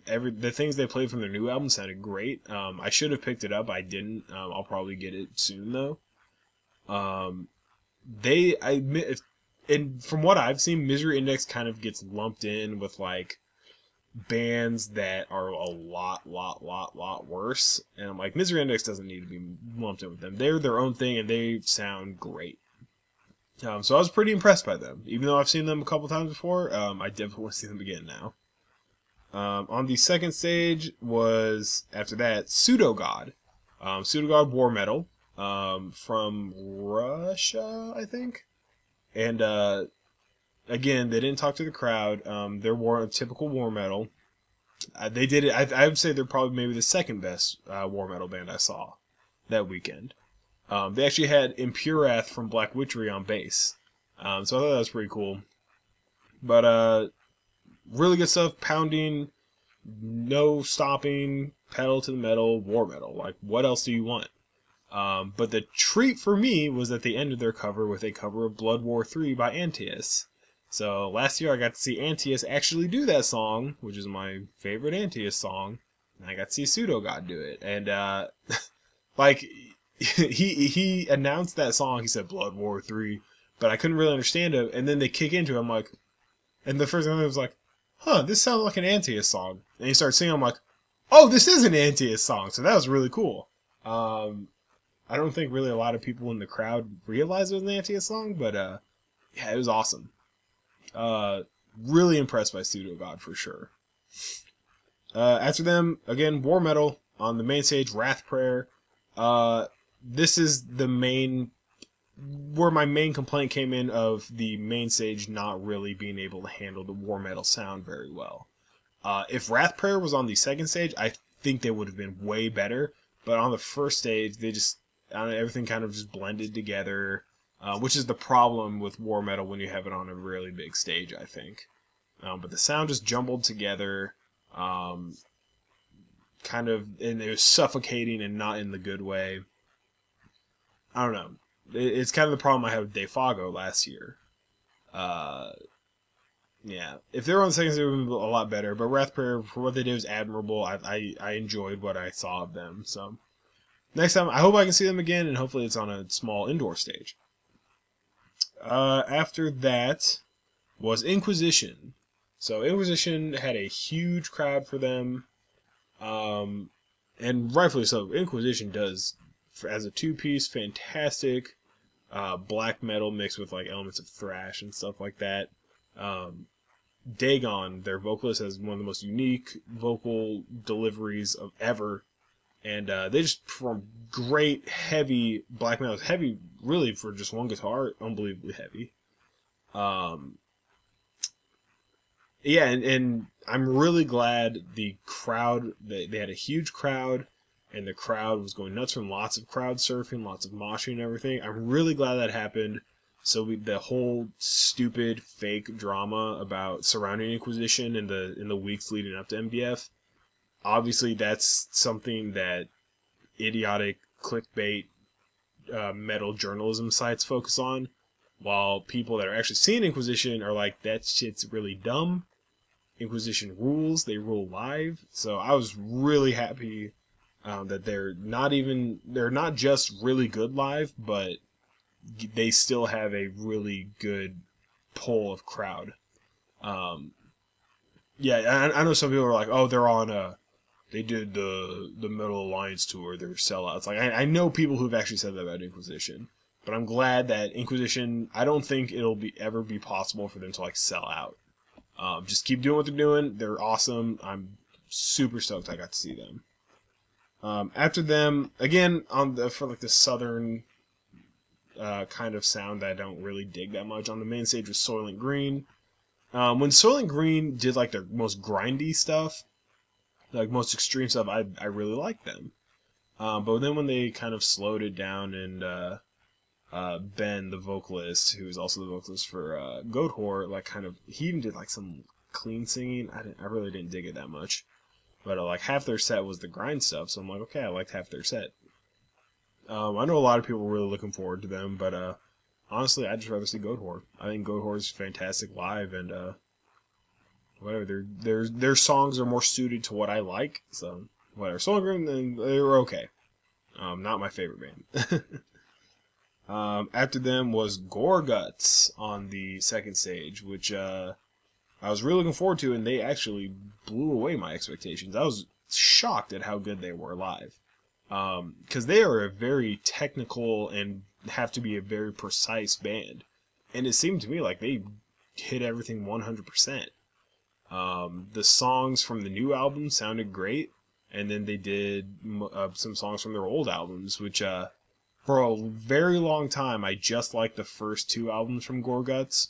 The things they played from their new album sounded great. I should have picked it up. I didn't. I'll probably get it soon though. And from what I've seen, Misery Index kind of gets lumped in with like bands that are a lot worse. And I'm like, Misery Index doesn't need to be lumped in with them. They're their own thing and they sound great. So I was pretty impressed by them. Even though I've seen them a couple times before, I definitely want to see them again now. On the second stage was, after that, Pseudogod. Pseudogod War Metal from Russia, I think. And again, they didn't talk to the crowd. They're typical War Metal. They did it. I would say they're probably maybe the second best War Metal band I saw that weekend. They actually had Impurath from Black Witchery on bass. So I thought that was pretty cool. But really good stuff. Pounding, no stopping, pedal to the metal, war metal. Like, what else do you want? But the treat for me was that they ended their cover with a cover of Blood War 3 by Antaeus. So last year I got to see Antaeus actually do that song, which is my favorite Antaeus song. And I got to see Pseudogod do it. And like... he announced that song. He said Blood War 3, but I couldn't really understand it. And then they kick into it. I'm like, and the first thing I was like, huh, this sounds like an Antaeus song. And he started singing. I'm like, oh, this is an Antaeus song. So that was really cool. I don't think really a lot of people in the crowd realized it was an Antaeus song, but yeah, it was awesome. Really impressed by Pseudogod for sure. After them, again, War Metal on the main stage, Wrath Prayer. This is where my main complaint came in of the main stage not really being able to handle the War Metal sound very well. If Wrath Prayer was on the second stage, I think they would have been way better. But on the first stage, everything kind of just blended together, which is the problem with War Metal when you have it on a really big stage, I think. But the sound just jumbled together, kind of, and it was suffocating and not in the good way. I don't know. It's kind of the problem I had with Defago last year. Yeah. If they were on the second stage, it would have been a lot better. But Wrath Prayer, for what they did, was admirable. I enjoyed what I saw of them. So next time, I hope I can see them again, and hopefully it's on a small indoor stage. After that was Inquisition. So Inquisition had a huge crowd for them. And rightfully so. Inquisition does as a two-piece, fantastic. Black metal mixed with like elements of thrash and stuff like that. Dagon, their vocalist, has one of the most unique vocal deliveries of ever, and they just perform great heavy black metal. It's heavy, really, for just one guitar, unbelievably heavy. Yeah, and I'm really glad the crowd, they had a huge crowd, and the crowd was going nuts from lots of crowd surfing, lots of moshing and everything. I'm really glad that happened. So the whole stupid fake drama about surrounding Inquisition in the weeks leading up to MDF, obviously that's something that idiotic clickbait metal journalism sites focus on, while people that are actually seeing Inquisition are like, that shit's really dumb. Inquisition rules, they rule live. So I was really happy that they're not just really good live, but they still have a really good pull of crowd. Yeah, I know some people are like, oh, they're on they did the Metal Alliance tour, they're sellouts. Like I know people who've actually said that about Inquisition, but I'm glad that Inquisition, I don't think it'll ever be possible for them to like sell out. Just keep doing what they're doing. They're awesome. I'm super stoked I got to see them. After them, again, for like the southern kind of sound that I don't really dig that much, on the main stage was Soilent Green. When Soylent Green did like their most grindy stuff, like most extreme stuff, I really liked them. But then when they kind of slowed it down, and Ben, the vocalist, who is also the vocalist for Goatwhore, like he even did like some clean singing. I really didn't dig it that much. But like half their set was the grind stuff, so I'm like, okay, I liked half their set. I know a lot of people were really looking forward to them, but honestly, I'd just rather see Goatwhore. I think Goatwhore is fantastic live, and whatever, their songs are more suited to what I like, so whatever. Soilent Green, then they were okay. Not my favorite band. After them was Gorguts on the second stage, which I was really looking forward to, and they actually blew away my expectations. I was shocked at how good they were live. Because they are a very technical and have to be a very precise band. And it seemed to me like they hit everything 100%. The songs from the new album sounded great, and then they did some songs from their old albums, which for a very long time I just liked the first two albums from Gorguts.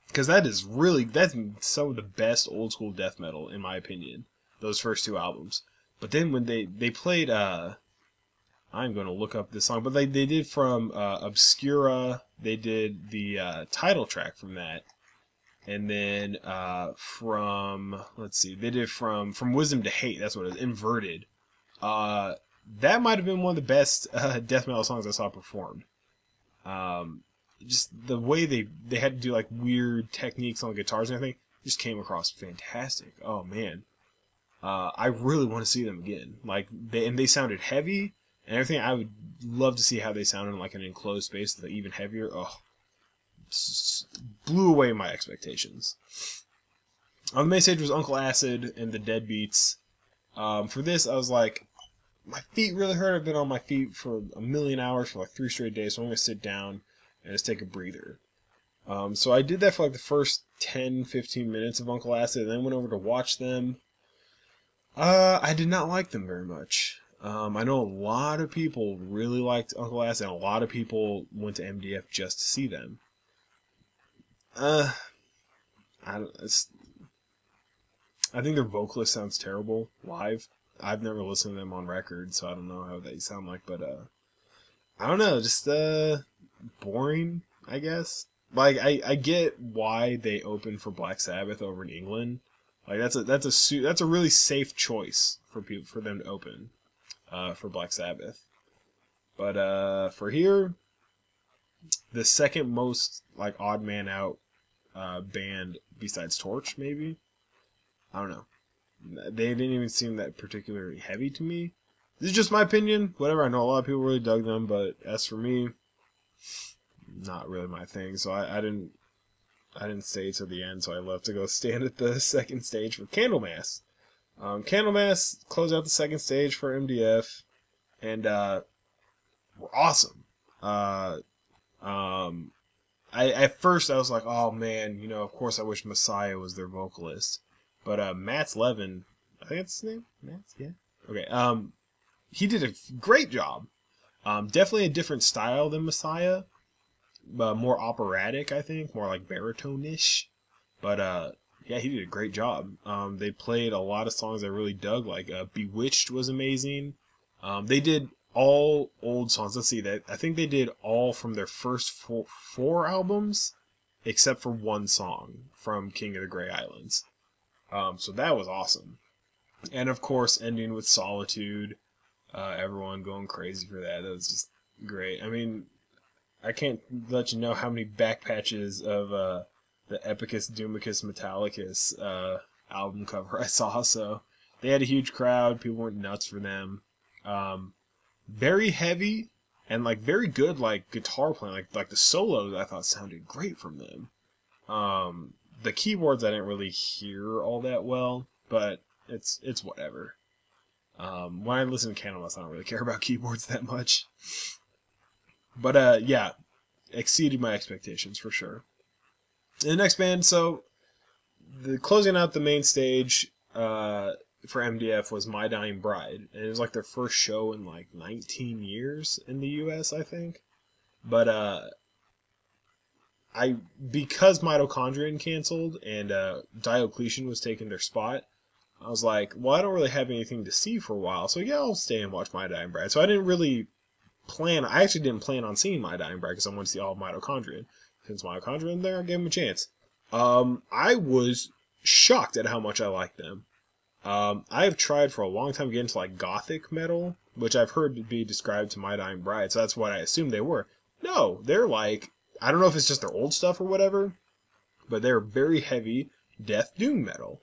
Because that's some of the best old school death metal, in my opinion, those first two albums. But then when they played, I'm going to look up this song, but they did from Obscura, they did the title track from that. And then they did from Wisdom to Hate, that's what it is, Inverted. That might have been one of the best death metal songs I saw performed. Just the way they had to do like weird techniques on the guitars and everything just came across fantastic. Oh man, I really want to see them again. Like they sounded heavy and everything. I would love to see how they sounded in like an enclosed space, that's even heavier. Oh, blew away my expectations. On the main stage was Uncle Acid and the Deadbeats. For this, I was like, my feet really hurt. I've been on my feet for a million hours for like 3 straight days, so I'm gonna sit down and just take a breather. So I did that for like the first 10-15 minutes of Uncle Acid, and then went over to watch them. I did not like them very much. I know a lot of people really liked Uncle Acid, and a lot of people went to MDF just to see them. I think their vocalist sounds terrible live. I've never listened to them on record, so I don't know how they sound like, but I don't know, just boring, I guess. Like I get why they opened for Black Sabbath over in England. Like that's a really safe choice for them to open for Black Sabbath. But for here, the second most like odd man out band besides Torch, maybe. I don't know. They didn't even seem that particularly heavy to me. This is just my opinion. Whatever. I know a lot of people really dug them, but as for me, not really my thing. So I didn't stay to the end. So I left to go stand at the second stage for Candlemass. Candlemass closed out the second stage for MDF, and were awesome. At first I was like, oh man, you know, of course I wish Messiah was their vocalist, but Matt's Levin, I think that's his name, Matt's, yeah, okay, he did a great job. Definitely a different style than Messiah, more operatic, I think, more like baritone-ish, but yeah, he did a great job. They played a lot of songs I really dug, like Bewitched was amazing. They did all old songs. Let's see, that I think they did all from their first four albums, except for one song from King of the Grey Islands. So that was awesome. And of course, ending with Solitude, everyone going crazy for that. That was just great. I mean, I can't let you know how many back patches of the Epicus Doomicus Metallicus album cover I saw. So they had a huge crowd. People went nuts for them. Very heavy and like very good like guitar playing. Like the solos I thought sounded great from them. The keyboards I didn't really hear all that well, but it's whatever. When I listen to Candlemass, I don't really care about keyboards that much. But yeah, exceeded my expectations for sure. And the next band, so the closing out the main stage for MDF was My Dying Bride, and it was like their first show in like 19 years in the US, I think. But because Mitochondrion canceled and Diocletian was taking their spot, I was like, well, I don't really have anything to see for a while, so yeah, I'll stay and watch My Dying Bride. So I didn't really I actually didn't plan on seeing My Dying Bride because I wanted to see all of Mitochondrion. Since Mitochondrion there, I gave them a chance. I was shocked at how much I liked them. I have tried for a long time to get into like gothic metal, which I've heard to be described to My Dying Bride, so that's what I assumed they were. No, they're like, I don't know if it's just their old stuff or whatever, but they're very heavy death doom metal.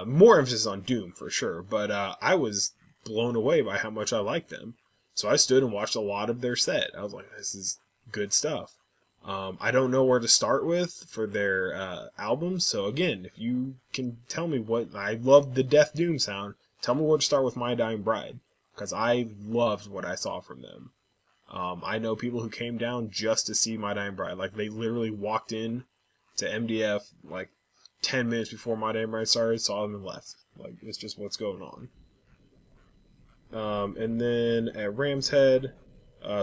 More emphasis on doom for sure, but I was blown away by how much I liked them. So I stood and watched a lot of their set. I was like, this is good stuff. I don't know where to start with for their albums. So again, if you can tell me what, I love the Death Doom sound. Tell me where to start with My Dying Bride, because I loved what I saw from them. I know people who came down just to see My Dying Bride. Like they literally walked in to MDF like 10 minutes before My Dying Bride started, saw them and left. Like it's just what's going on. And then at Ram's Head,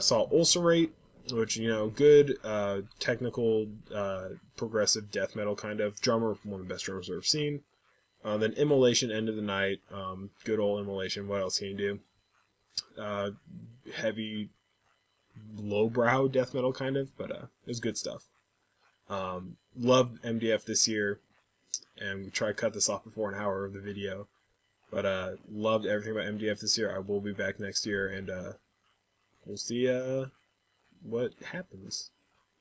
saw Ulcerate, which, you know, good, technical, progressive death metal kind of drummer, one of the best drummers I've ever seen. Then Immolation, End of the Night, good old Immolation, what else can you do? Heavy, lowbrow death metal kind of, but it was good stuff. Loved MDF this year, and we try to cut this off before an hour of the video. But loved everything about MDF this year. I will be back next year, and we'll see what happens.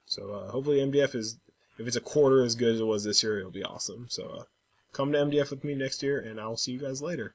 So hopefully MDF is, if it's a quarter as good as it was this year, it'll be awesome. So come to MDF with me next year, and I'll see you guys later.